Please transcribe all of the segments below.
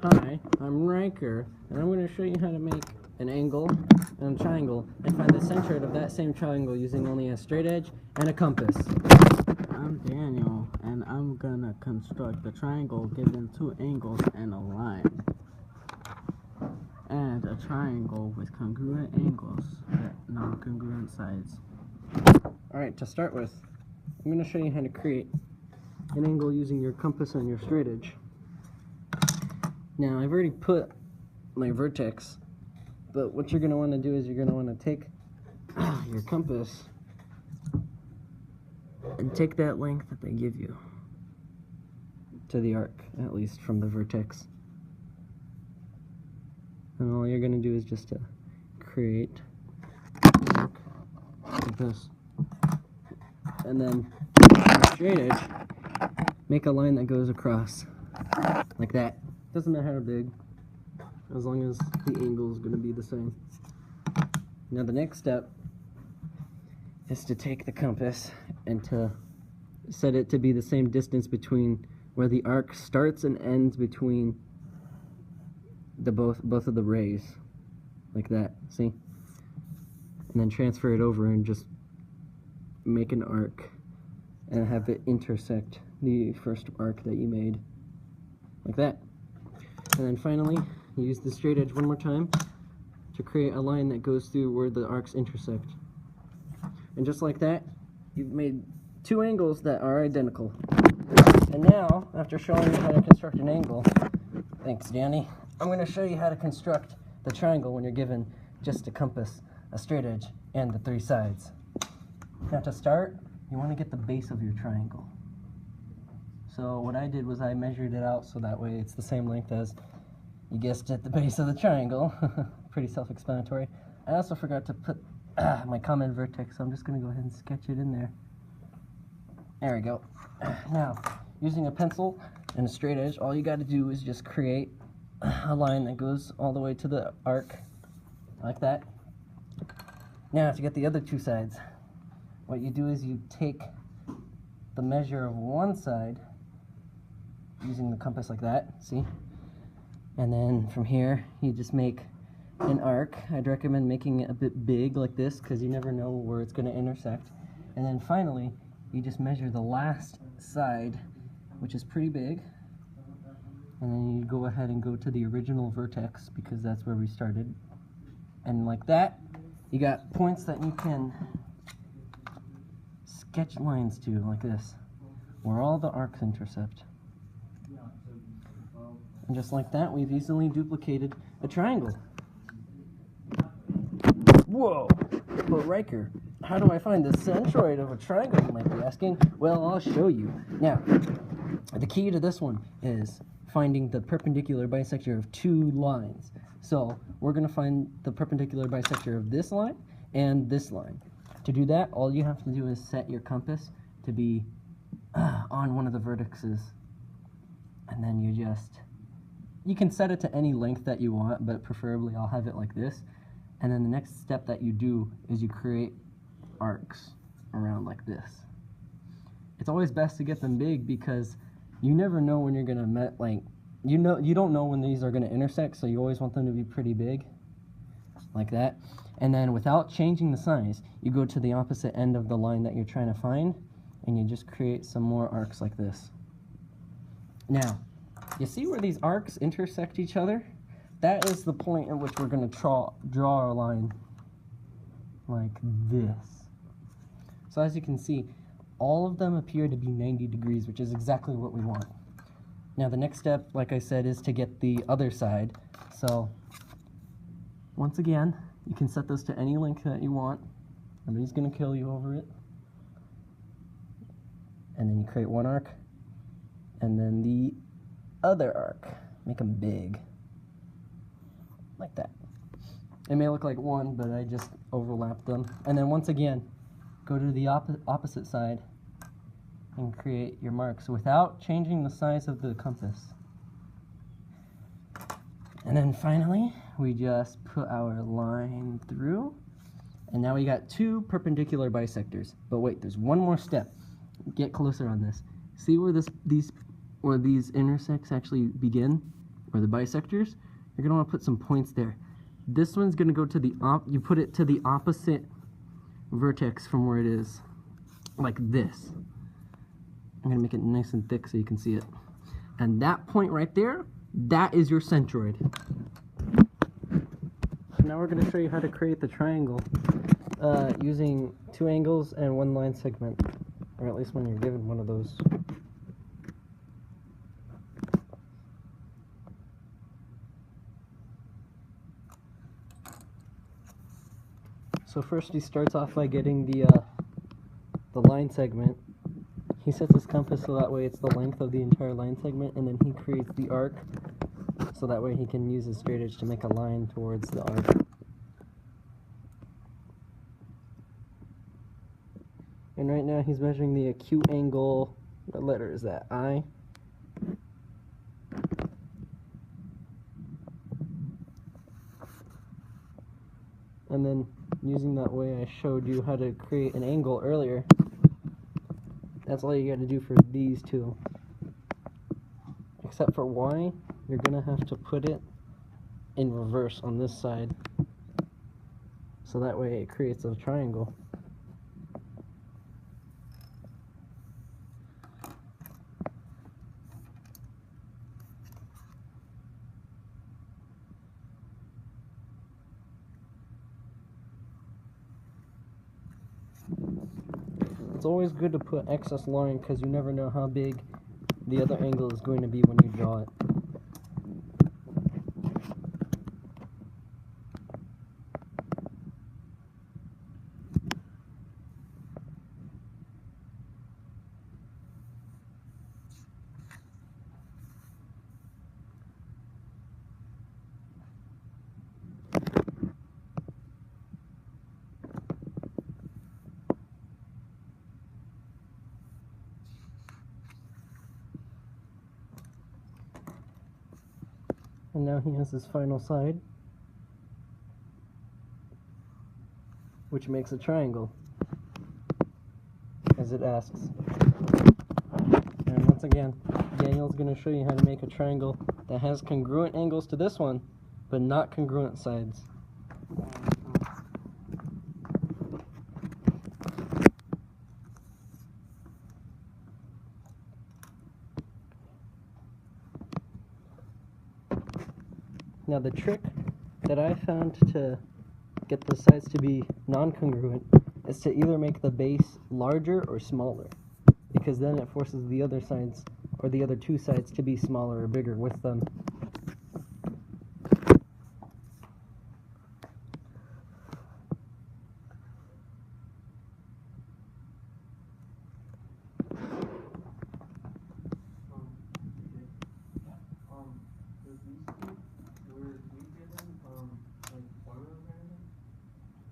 Hi, I'm Riker, and I'm going to show you how to make an angle and a triangle and find the center of that same triangle using only a straight edge and a compass. I'm Daniel, and I'm gonna construct a triangle given two angles and a line. And a triangle with congruent angles but non-congruent sides. Alright, to start with, I'm going to show you how to create an angle using your compass and your straight edge. Now, I've already put my vertex, but what you're going to want to do is you're going to want to take your compass and take that length that they give you to the arc, at least from the vertex. And all you're going to do is just to create an arc like this. And then on the straight edge, make a line that goes across like that. Doesn't matter how big, as long as the angle is going to be the same. Now the next step is to take the compass and to set it to be the same distance between where the arc starts and ends between the both of the rays, like that, see? And then transfer it over and just make an arc and have it intersect the first arc that you made, like that. And then finally, use the straight edge one more time to create a line that goes through where the arcs intersect. And just like that, you've made two angles that are identical. And now, after showing you how to construct an angle, thanks Danny, I'm going to show you how to construct the triangle when you're given just a compass, a straight edge, and the three sides. Now to start, you want to get the base of your triangle. So what I did was I measured it out so that way it's the same length as, you guessed it, the base of the triangle. Pretty self-explanatory. I also forgot to put my common vertex, so I'm just going to go ahead and sketch it in there. There we go. Now, using a pencil and a straight edge, all you got to do is just create a line that goes all the way to the arc, like that. Now, to get the other two sides, what you do is you take the measure of one side using the compass like that, see? And then from here, you just make an arc. I'd recommend making it a bit big like this because you never know where it's going to intersect. And then finally, you just measure the last side, which is pretty big. And then you go ahead and go to the original vertex because that's where we started. And like that, you got points that you can sketch lines to, like this, where all the arcs intersect. And just like that, we've easily duplicated a triangle. Whoa! But Riker, how do I find the centroid of a triangle, you might be asking? Well, I'll show you. Now, the key to this one is finding the perpendicular bisector of two lines. So, we're going to find the perpendicular bisector of this line and this line. To do that, all you have to do is set your compass to be on one of the vertices. And then you can set it to any length that you want, but preferably I'll have it like this. And then the next step that you do is you create arcs around like this. It's always best to get them big because you never know when you're gonna you don't know when these are gonna intersect, so you always want them to be pretty big, like that. And then without changing the size, you go to the opposite end of the line that you're trying to find, and you just create some more arcs like this. Now, you see where these arcs intersect each other? That is the point at which we're going to draw our line like this. So as you can see, all of them appear to be 90 degrees, which is exactly what we want. Now the next step, like I said, is to get the other side. So once again, you can set those to any length that you want. Nobody's going to kill you over it. And then you create one arc, and then the other arc. Make them big. Like that. It may look like one, but I just overlapped them. And then once again, go to the opposite side and create your marks without changing the size of the compass. And then finally, we just put our line through, and now we got two perpendicular bisectors. But wait, there's one more step. Get closer on this. See where these intersects actually begin? or the bisectors, you're going to want to put some points there. This one's going to go to the you put it to the opposite vertex from where it is, like this. I'm going to make it nice and thick so you can see it. And that point right there, that is your centroid. Now we're going to show you how to create the triangle using 2 angles and 1 line segment, or at least when you're given one of those. So first he starts off by getting the line segment. He sets his compass so that way it's the length of the entire line segment, and then he creates the arc so that way he can use his straight edge to make a line towards the arc. And right now he's measuring the acute angle. What letter is that? I. And then using that way I showed you how to create an angle earlier. That's all you got to do for these two. Except for Y, you're going to have to put it in reverse on this side. So that way it creates a triangle. It's always good to put excess line because you never know how big the other angle is going to be when you draw it. And now he has his final side, which makes a triangle, as it asks. And once again, Daniel's going to show you how to make a triangle that has congruent angles to this one, but not congruent sides. Now the trick that I found to get the sides to be non-congruent is to either make the base larger or smaller, because then it forces the other sides, or the other 2 sides, to be smaller or bigger with them.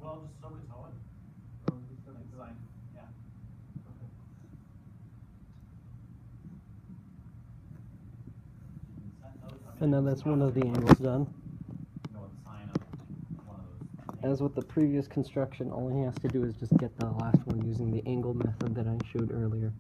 Well, just so we tell it. Like design, yeah. Okay. And now that's one of the angles done. You know what the sign of one of those. As with the previous construction, all he has to do is just get the last one using the angle method that I showed earlier.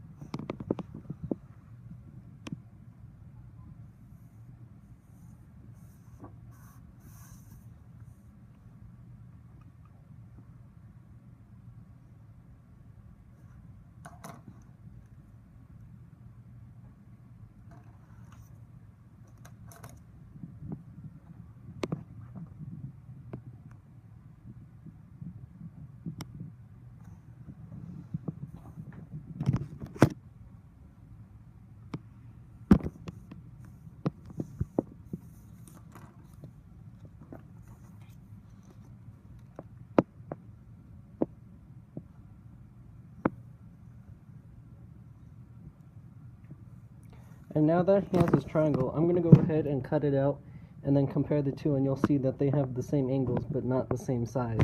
And now that he has his triangle, I'm going to go ahead and cut it out and then compare the two, and you'll see that they have the same angles but not the same size.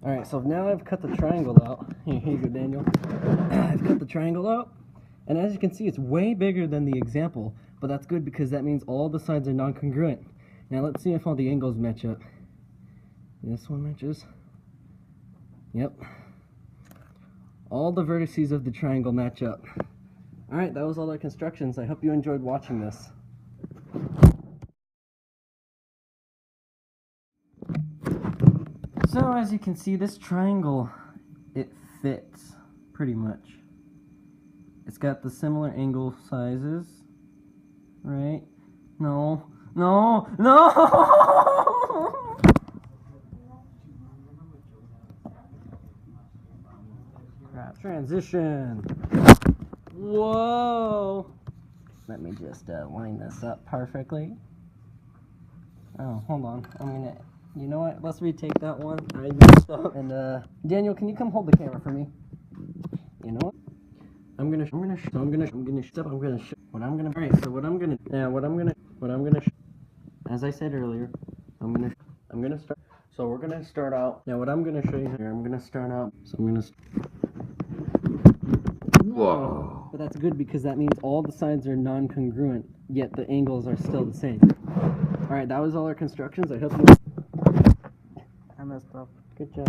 Alright, so now I've cut the triangle out. Here you go, Daniel. I've cut the triangle out, and as you can see, it's way bigger than the example, but that's good because that means all the sides are non-congruent. Now let's see if all the angles match up. This one matches. Yep. All the vertices of the triangle match up. Alright, that was all our constructions. I hope you enjoyed watching this. So as you can see, this triangle, it fits pretty much. It's got the similar angle sizes, right? No, no, no! Crap. Transition. Whoa! Let me just line this up perfectly. Oh, hold on. I'm gonna. You know what? Let's retake that one. I messed up. And Daniel, can you come hold the camera for me? You know what? What I'm gonna. As I said earlier, I'm gonna start. So we're gonna start out. Now, what I'm gonna show you here, I'm gonna start out. So I'm gonna. Whoa! But that's good because that means all the sides are non-congruent, yet the angles are still the same. All right, that was all our constructions. I hope you. I messed up. Good job.